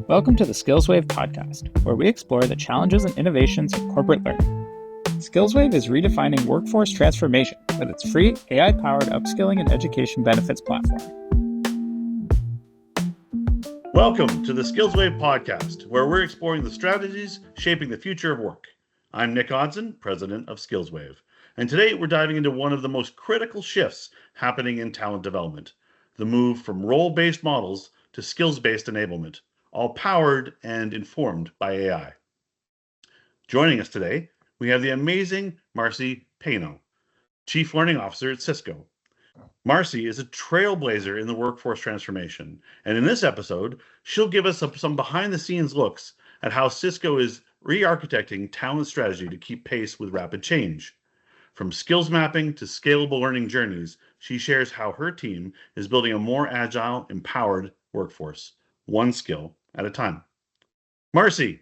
Welcome to the SkillsWave Podcast, where we explore the challenges and innovations of corporate learning. SkillsWave is redefining workforce transformation with its free AI-powered upskilling and education benefits platform. Welcome to the SkillsWave Podcast, where we're exploring the strategies shaping the future of work. I'm Nick Odson, president of SkillsWave, and today we're diving into one of the most critical shifts happening in talent development, the move from role-based models to skills-based enablement, all powered and informed by AI. Joining us today, we have the amazing Marci Paino, Chief Learning Officer at Cisco. Marci is a trailblazer in the workforce transformation, and in this episode, she'll give us some behind-the-scenes looks at how Cisco is re-architecting talent strategy to keep pace with rapid change. From skills mapping to scalable learning journeys, she shares how her team is building a more agile, empowered workforce, one skill at a time. Marci,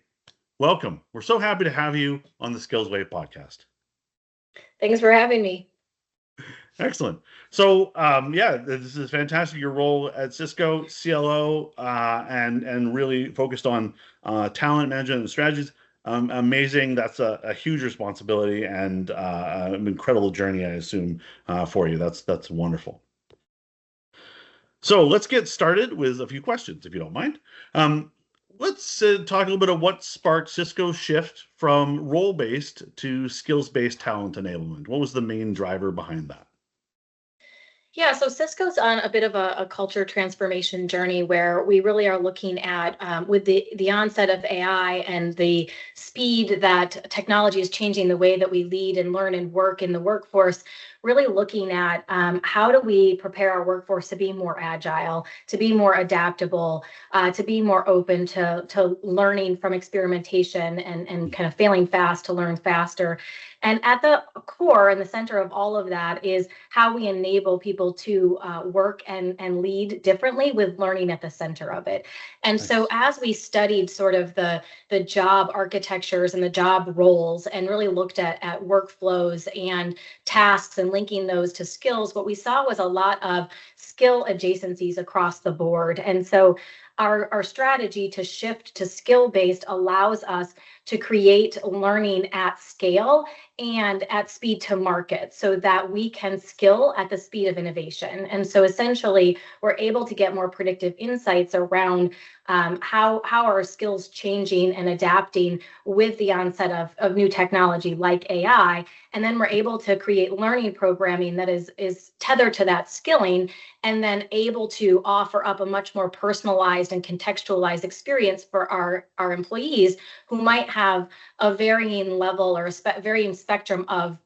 welcome. We're so happy to have you on the SkillsWave Podcast. Thanks for having me. Excellent. So, this is fantastic. Your role at Cisco, CLO, and really focused on talent management and strategies. Amazing. That's a huge responsibility and an incredible journey, I assume, for you. That's wonderful. So let's get started with a few questions, if you don't mind. Let's talk a little bit of what sparked Cisco's shift from role-based to skills-based talent enablement. What was the main driver behind that? Yeah, so Cisco's on a bit of a culture transformation journey where we really are looking at, with the onset of AI and the speed that technology is changing the way that we lead and learn and work in the workforce, really looking at how do we prepare our workforce to be more agile, to be more adaptable, to be more open to learning from experimentation and kind of failing fast to learn faster. And at the core and the center of all of that is how we enable people to work and lead differently with learning at the center of it. And so as we studied sort of the job architectures and the job roles and really looked at workflows and tasks and linking those to skills, what we saw was a lot of skill adjacencies across the board. And so our strategy to shift to skill-based allows us to create learning at scale and at speed to market so that we can skill at the speed of innovation. And so essentially, we're able to get more predictive insights around how our skills changing and adapting with the onset of new technology like AI. And then we're able to create learning programming that is tethered to that skilling and then able to offer up a much more personalized and contextualized experience for our employees who might have a varying level or a varying spectrum of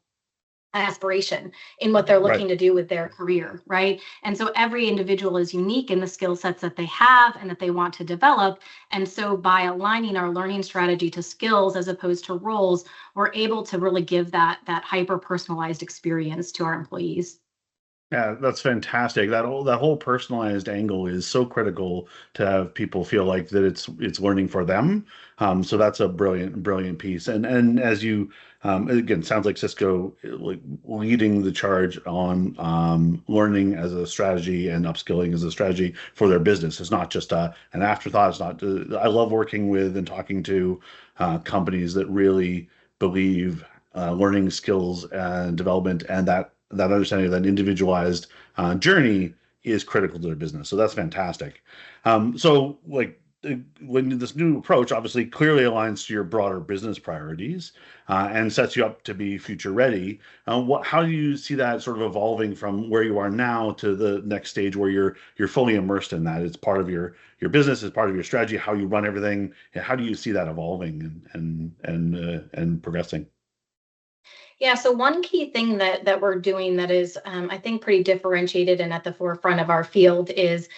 aspiration in what they're looking to do with their career, right? And so every individual is unique in the skill sets that they have and that they want to develop. And so by aligning our learning strategy to skills as opposed to roles, we're able to really give that hyper-personalized experience to our employees. Yeah, that's fantastic. That whole personalized angle is so critical to have people feel like that it's learning for them. So that's a brilliant piece. And as you again, sounds like Cisco like leading the charge on learning as a strategy and upskilling as a strategy for their business. It's not just an afterthought. It's not. I love working with and talking to companies that really believe learning skills and development and that understanding of that individualized journey is critical to their business. So that's fantastic. When this new approach obviously clearly aligns to your broader business priorities and sets you up to be future ready, how do you see that sort of evolving from where you are now to the next stage where you're fully immersed in that? It's part of your business, it's part of your strategy, how you run everything. How do you see that evolving and progressing? Yeah, so one key thing that we're doing that is, I think, pretty differentiated and at the forefront of our field is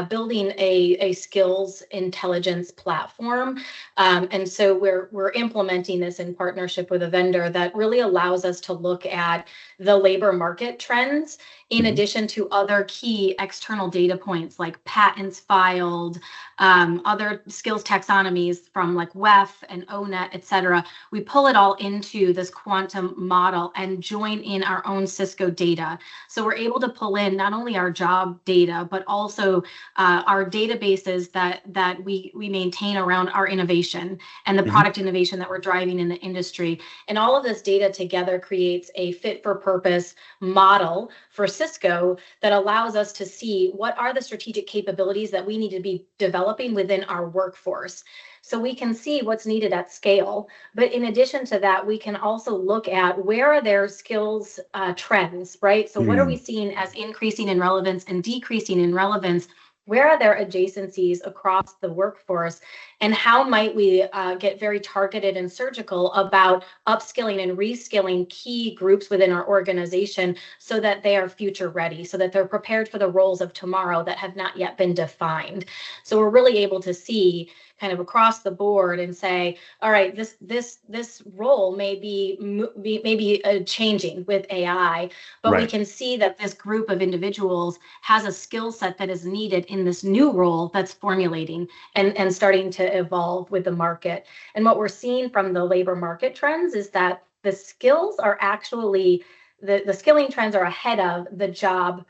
building a skills intelligence platform. And so we're implementing this in partnership with a vendor that really allows us to look at the labor market trends in addition to other key external data points like patents filed, other skills taxonomies from like WEF and ONET, et cetera. We pull it all into this quantum model and join in our own Cisco data. So we're able to pull in not only our job data, but also our databases that we maintain around our innovation and the Mhm. product innovation that we're driving in the industry. And all of this data together creates a fit for purpose model for Cisco that allows us to see what are the strategic capabilities that we need to be developing within our workforce. So we can see what's needed at scale. But in addition to that, we can also look at where are their skills trends, right? So what are we seeing as increasing in relevance and decreasing in relevance? Where are there adjacencies across the workforce? And how might we get very targeted and surgical about upskilling and reskilling key groups within our organization so that they are future ready, so that they're prepared for the roles of tomorrow that have not yet been defined. So we're really able to see kind of across the board and say, all right, this role may be changing with AI, but we can see that this group of individuals has a skill set that is needed in this new role that's formulating and starting to evolve with the market. And what we're seeing from the labor market trends is that the skills are actually the skilling trends are ahead of the job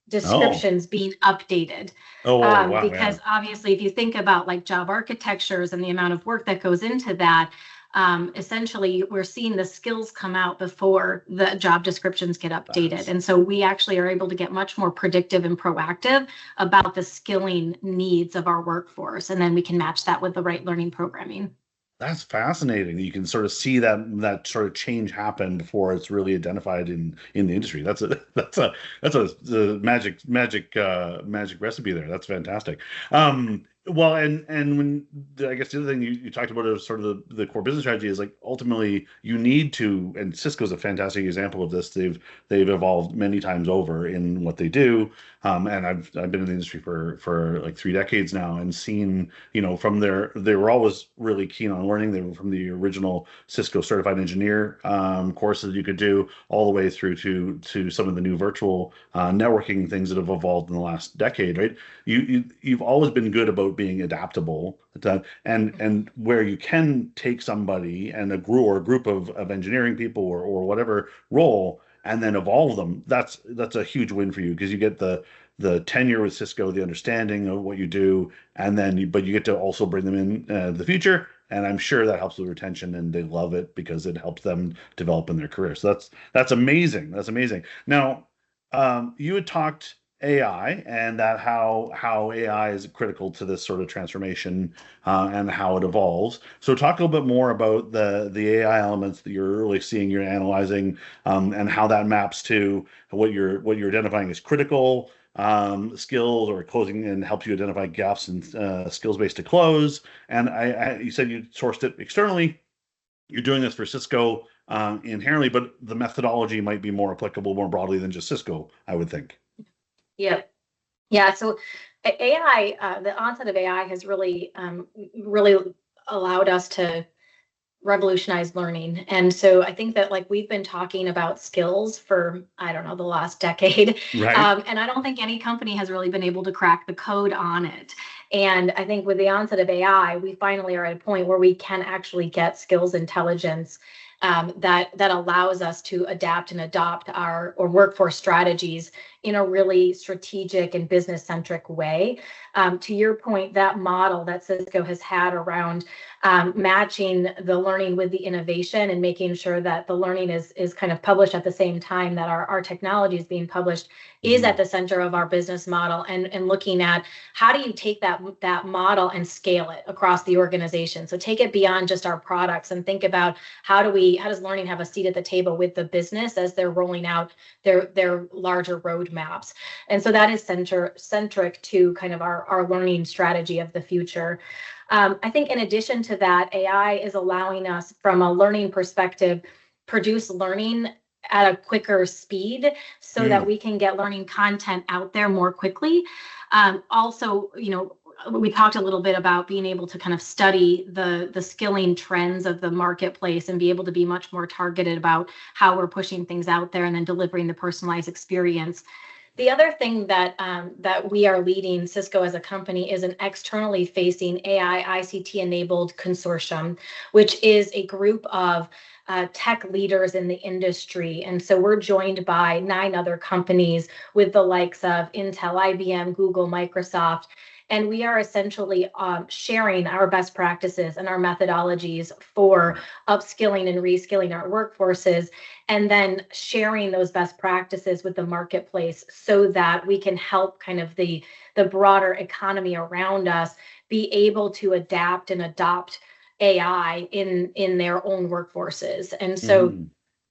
descriptions being updated. Wow. Because obviously, if you think about like job architectures and the amount of work that goes into that, essentially we're seeing the skills come out before the job descriptions get updated. And so we actually are able to get much more predictive and proactive about the skilling needs of our workforce. And then we can match that with the right learning programming. That's fascinating. You can sort of see that sort of change happen before it's really identified in the industry. That's the magic recipe there. That's fantastic. Well, and when I guess the other thing you talked about is sort of the core business strategy is like ultimately you need to, and Cisco's a fantastic example of this. They've evolved many times over in what they do. And I've been in the industry for like 3 decades now and seen, from they were always really keen on learning. They were from the original Cisco certified engineer courses you could do all the way through to some of the new virtual networking things that have evolved in the last decade, right? You've always been good about being adaptable, and where you can take somebody and a group of engineering people or whatever role and then evolve them. That's a huge win for you because you get the tenure with Cisco, the understanding of what you do, and then but you get to also bring them in the future. And I'm sure that helps with retention, and they love it because it helps them develop in their career. So that's amazing. That's amazing. Now, you had talked AI and that how AI is critical to this sort of transformation and how it evolves. So talk a little bit more about the AI elements that you're really seeing, you're analyzing, and how that maps to what you're identifying as critical skills or closing and helps you identify gaps in skills base to close. And you said you sourced it externally. You're doing this for Cisco inherently, but the methodology might be more applicable more broadly than just Cisco, I would think. Yeah. So AI, the onset of AI has really allowed us to revolutionize learning. And so I think that like we've been talking about skills for, I don't know, the last decade. Right. And I don't think any company has really been able to crack the code on it. And I think with the onset of AI, we finally are at a point where we can actually get skills intelligence that allows us to adapt and adopt our workforce strategies in a really strategic and business-centric way. To your point, that model that Cisco has had around matching the learning with the innovation and making sure that the learning is kind of published at the same time that our technology is being published is at the center of our business model, and looking at how do you take that model and scale it across the organization. So take it beyond just our products and think about how does learning have a seat at the table with the business as they're rolling out their larger roadmaps. And so that is centric to kind of our learning strategy of the future. I think in addition to that, AI is allowing us from a learning perspective, produce learning at a quicker speed so that we can get learning content out there more quickly. Also, we talked a little bit about being able to kind of study the skilling trends of the marketplace and be able to be much more targeted about how we're pushing things out there and then delivering the personalized experience. The other thing that that we are leading, Cisco as a company, is an externally facing AI ICT enabled consortium, which is a group of tech leaders in the industry. And so we're joined by 9 other companies with the likes of Intel, IBM, Google, Microsoft. And we are essentially sharing our best practices and our methodologies for upskilling and reskilling our workforces, and then sharing those best practices with the marketplace so that we can help kind of the broader economy around us be able to adapt and adopt AI in their own workforces. And so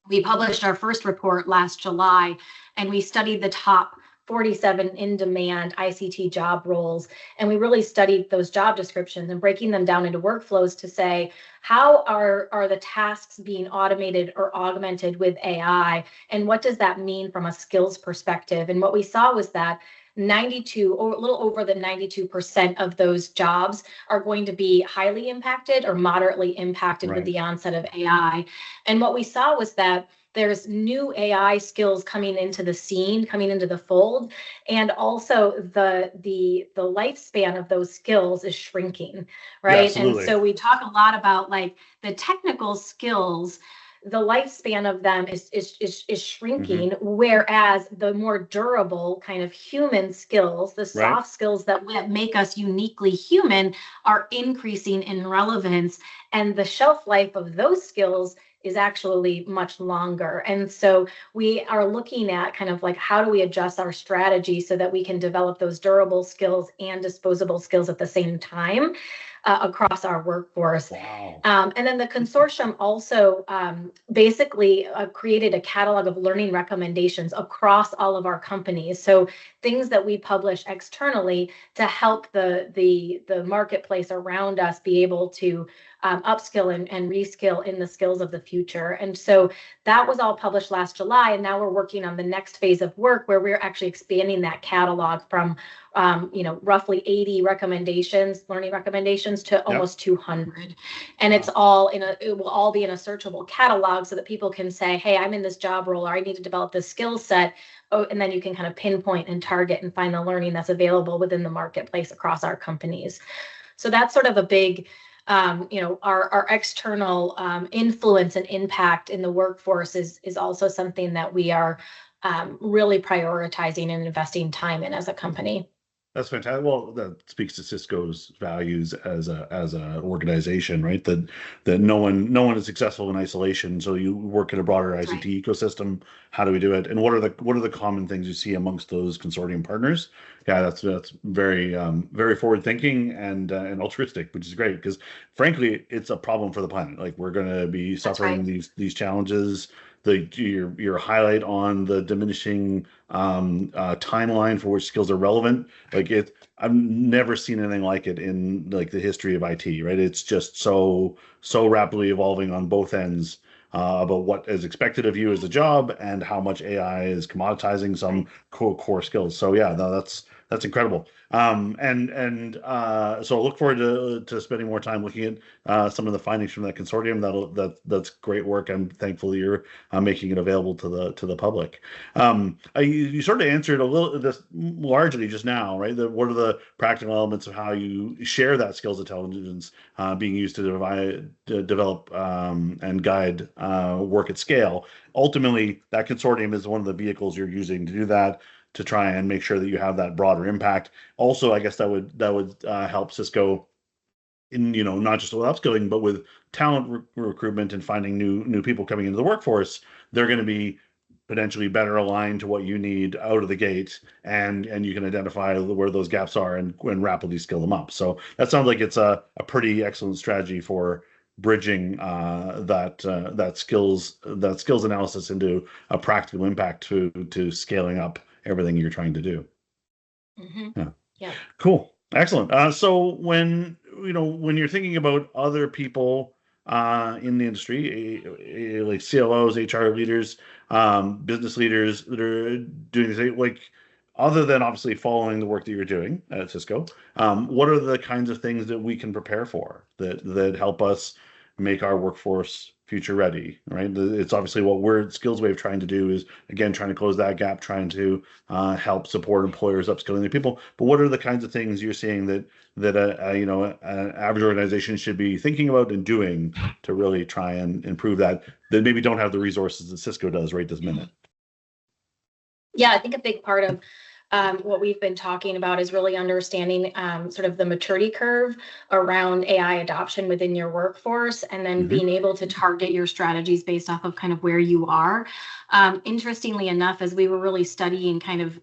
we published our first report last July, and we studied the top 47 in-demand ICT job roles. And we really studied those job descriptions and breaking them down into workflows to say, how are the tasks being automated or augmented with AI? And what does that mean from a skills perspective? And what we saw was that 92 or a little over the 92% of those jobs are going to be highly impacted or moderately impacted with the onset of AI. And what we saw was that there's new AI skills coming into the scene, coming into the fold, and also the lifespan of those skills is shrinking, right? Yeah, and so we talk a lot about like the technical skills. The lifespan of them is shrinking, whereas the more durable kind of human skills, the soft skills that make us uniquely human, are increasing in relevance, and the shelf life of those skills is actually much longer. And so we are looking at kind of like, how do we adjust our strategy so that we can develop those durable skills and disposable skills at the same time across our workforce. And then the consortium also basically created a catalog of learning recommendations across all of our companies. So things that we publish externally to help the marketplace around us be able to upskill and reskill in the skills of the future. And so that was all published last July. And now we're working on the next phase of work where we're actually expanding that catalog from roughly 80 recommendations, learning recommendations, to almost 200. And it will all be in a searchable catalog so that people can say, hey, I'm in this job role, or I need to develop this skill set. Oh, and then you can kind of pinpoint and target and find the learning that's available within the marketplace across our companies. So that's sort of a big, our external influence and impact in the workforce is also something that we are really prioritizing and investing time in as a company. That's fantastic. Well, that speaks to Cisco's values as a organization, right? That no one is successful in isolation. So you work in a broader ICT ecosystem. How do we do it? And what are the common things you see amongst those consortium partners? Yeah, that's very very forward thinking and altruistic, which is great because frankly, it's a problem for the planet. Like we're going to be suffering these challenges. Your highlight on the diminishing timeline for which skills are relevant, I've never seen anything like it in like the history of IT, right? It's just so rapidly evolving on both ends about what is expected of you as a job and how much AI is commoditizing some core skills. So yeah, no, that's incredible. So I look forward to spending more time looking at some of the findings from that consortium. That's great work. I'm thankful that you're making it available to the public. You sort of answered a little this largely just now, right? What are the practical elements of how you share that skills intelligence being used to develop and guide work at scale? Ultimately, that consortium is one of the vehicles you're using to do that, to try and make sure that you have that broader impact. Also, I guess that would help Cisco in not just with upskilling, but with talent recruitment and finding new people coming into the workforce. They're going to be potentially better aligned to what you need out of the gate, and you can identify where those gaps are and rapidly skill them up. So that sounds like it's a pretty excellent strategy for bridging that skills analysis into a practical impact to scaling up everything you're trying to do. Yeah. Cool. Excellent. So when you're thinking about other people in the industry, like CLOs, HR leaders, business leaders that are doing this, like other than obviously following the work that you're doing at Cisco, what are the kinds of things that we can prepare for that help us make our workforce future ready, right? It's obviously what we're at SkillsWave trying to do is, again, trying to close that gap, trying to help support employers upskilling their people. But what are the kinds of things you're seeing that an average organization should be thinking about and doing to really try and improve that maybe don't have the resources that Cisco does right this minute? Yeah, I think a big part of what we've been talking about is really understanding sort of the maturity curve around AI adoption within your workforce, and then being able to target your strategies based off of kind of where you are. Interestingly enough, as we were really studying kind of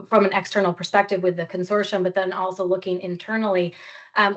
from an external perspective with the consortium, but then also looking internally,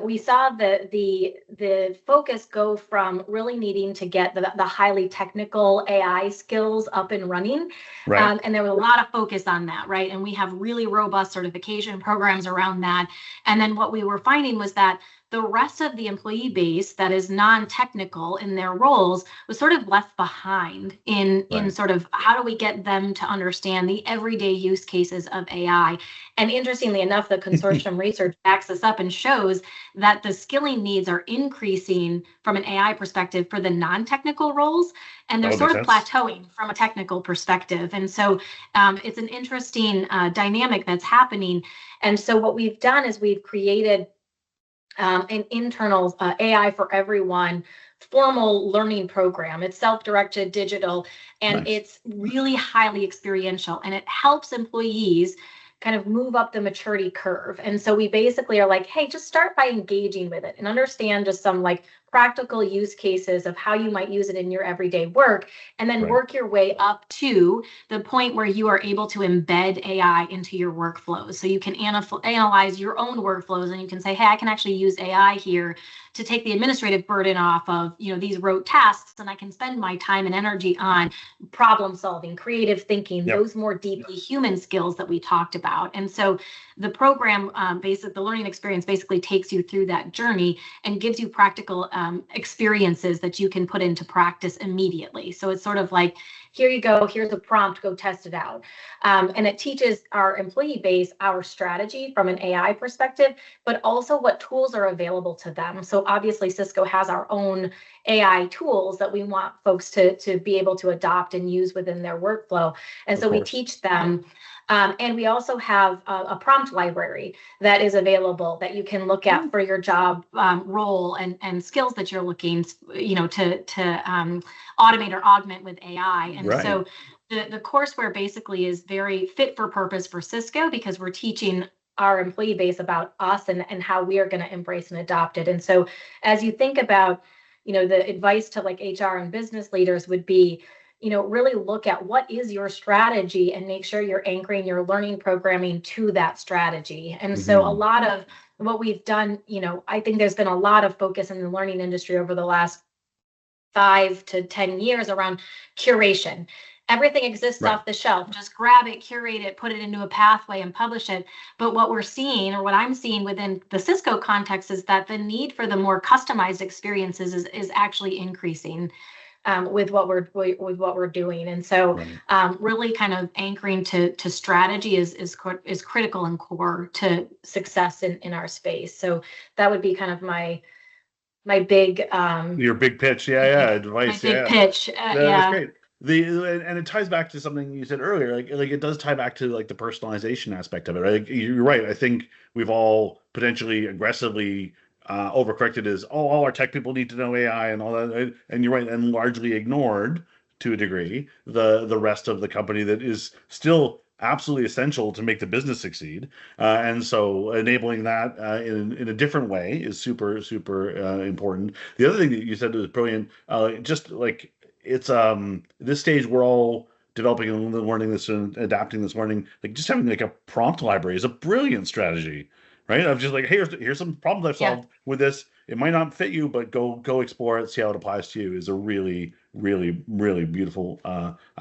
we saw the focus go from really needing to get the highly technical AI skills up and running. Right. And there was a lot of focus on that, right? And we have really robust certification programs around that. And then what we were finding was that the rest of the employee base that is non-technical in their roles was sort of left behind in sort of how do we get them to understand the everyday use cases of AI. And interestingly enough, the consortium research backs this up and shows that the skilling needs are increasing from an AI perspective for the non-technical roles, and they're sort of plateauing from a technical perspective. And so it's an interesting dynamic that's happening. And so what we've done is we've created an internal AI for everyone formal learning program. It's self-directed, digital, and it's really highly experiential, and it helps employees kind of move up the maturity curve. And so we basically are like, hey, just start by engaging with it and understand just some like practical use cases of how you might use it in your everyday work, and then work your way up to the point where you are able to embed AI into your workflows. So you can analyze your own workflows, and you can say, hey, I can actually use AI here to take the administrative burden off of, these rote tasks, and I can spend my time and energy on problem solving, creative thinking, those more deeply human skills that we talked about. And so the program, the learning experience basically takes you through that journey and gives you practical experiences that you can put into practice immediately. So it's sort of like, here you go, here's a prompt, go test it out. And it teaches our employee base our strategy from an AI perspective, but also what tools are available to them. So obviously Cisco has our own AI tools that we want folks to be able to adopt and use within their workflow. And so we teach them. And we also have a prompt library that is available that you can look at for your job role and skills that you're looking, to automate or augment with AI. And so the courseware basically is very fit for purpose for Cisco, because we're teaching our employee base about us and how we are going to embrace and adopt it. And so as you think about, the advice to like HR and business leaders would be, really look at what is your strategy and make sure you're anchoring your learning programming to that strategy. And so a lot of what we've done, I think there's been a lot of focus in the learning industry over the last 5 to 10 years around curation. Everything exists off the shelf. Just grab it, curate it, put it into a pathway and publish it. But what we're seeing, or what I'm seeing within the Cisco context, is that the need for the more customized experiences is actually increasing. With what we're doing, and so really kind of anchoring to strategy is critical and core to success in our space. So that would be kind of my big your big pitch, advice, my big pitch, That's great. And it ties back to something you said earlier, like it does tie back to like the personalization aspect of it, right? You're right. I think we've all potentially aggressively overcorrected as all our tech people need to know AI and all that, and you're right, and largely ignored to a degree the rest of the company that is still absolutely essential to make the business succeed. And so enabling that in a different way is super important. The other thing that you said was brilliant. Just like it's this stage we're all developing and learning this and adapting this learning. Like just having like a prompt library is a brilliant strategy. Right? I'm just like, hey, here's some problems I've solved with this. It might not fit you, but go explore it, see how it applies to you. Is a really, really, really beautiful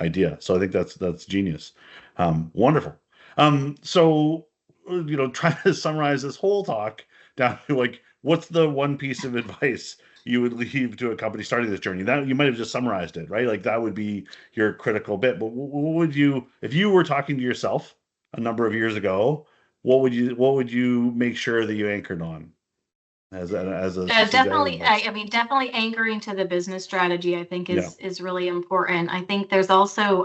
idea. So I think that's genius. Wonderful. So trying to summarize this whole talk down to like, what's the one piece of advice you would leave to a company starting this journey? That you might have just summarized it, right? Like that would be your critical bit. But what would you, if you were talking to yourself a number of years ago? What would you make sure that you anchored on? as a definitely. I mean, definitely anchoring to the business strategy, I think is really important. I think there's also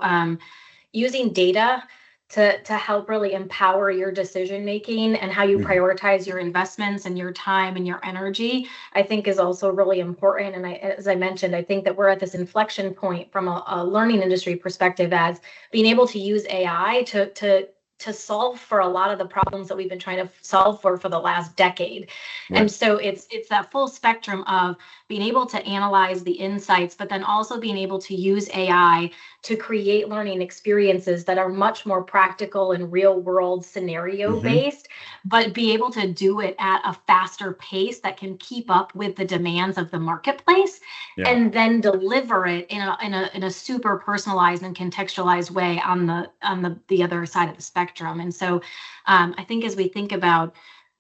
using data to help really empower your decision making and how you prioritize your investments and your time and your energy, I think is also really important. And as I mentioned, I think that we're at this inflection point from a learning industry perspective as being able to use AI to solve for a lot of the problems that we've been trying to solve for the last decade. Right. And so it's that full spectrum of being able to analyze the insights, but then also being able to use AI to create learning experiences that are much more practical and real world scenario based, but be able to do it at a faster pace that can keep up with the demands of the marketplace, and then deliver it in a super personalized and contextualized way on the other side of the spectrum. And so I think as we think about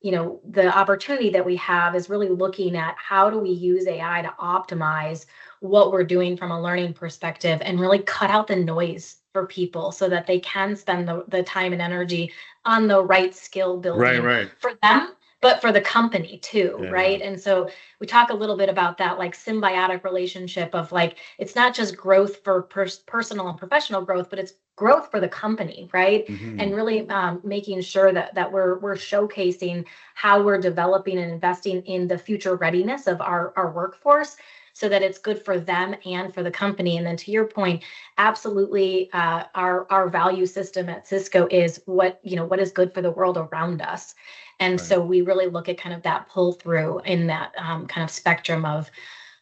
the opportunity that we have is really looking at how do we use AI to optimize what we're doing from a learning perspective and really cut out the noise for people so that they can spend the time and energy on the right skill building for them, but for the company too, right? And so we talk a little bit about that like symbiotic relationship of like, it's not just growth for personal and professional growth, but it's growth for the company, right? And really making sure that we're showcasing how we're developing and investing in the future readiness of our workforce so that it's good for them and for the company. And then to your point, absolutely, our value system at Cisco is what is good for the world around us. And so we really look at kind of that pull through in that kind of spectrum of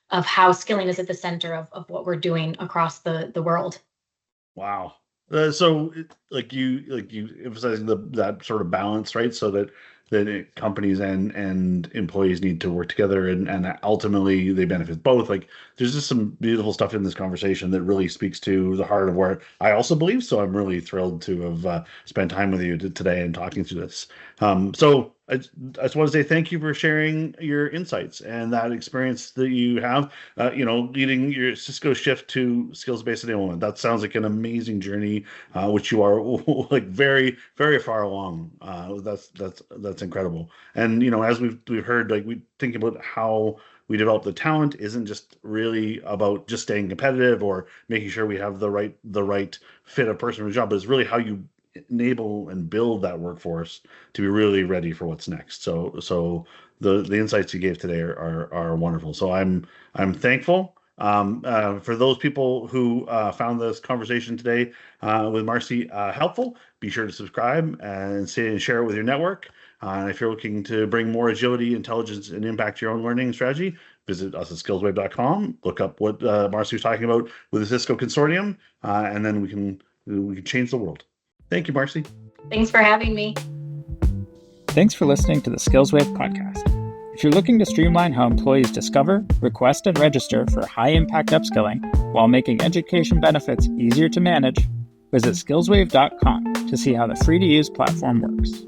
how skilling is at the center of what we're doing across the world. Wow. So like you emphasizing that sort of balance, right? So that companies and employees need to work together and ultimately they benefit both. Like there's just some beautiful stuff in this conversation that really speaks to the heart of where I also believe. So I'm really thrilled to have spent time with you today and talking through this. So I just want to say thank you for sharing your insights and that experience that you have, leading your Cisco shift to skills-based enablement. That sounds like an amazing journey, which you are like very, very far along. That's incredible. And, as we've heard, like we think about how we develop the talent isn't just really about just staying competitive or making sure we have the right fit of person for the job, but it's really how you enable and build that workforce to be really ready for what's next. So the insights you gave today are wonderful. So I'm thankful for those people who found this conversation today with Marci helpful. Be sure to subscribe and share it with your network. And if you're looking to bring more agility, intelligence, and impact to your own learning strategy, visit us at SkillsWave.com. Look up what Marci was talking about with the Cisco Consortium, and then we can change the world. Thank you, Marci. Thanks for having me. Thanks for listening to the SkillsWave podcast. If you're looking to streamline how employees discover, request, and register for high-impact upskilling while making education benefits easier to manage, visit SkillsWave.com to see how the free-to-use platform works.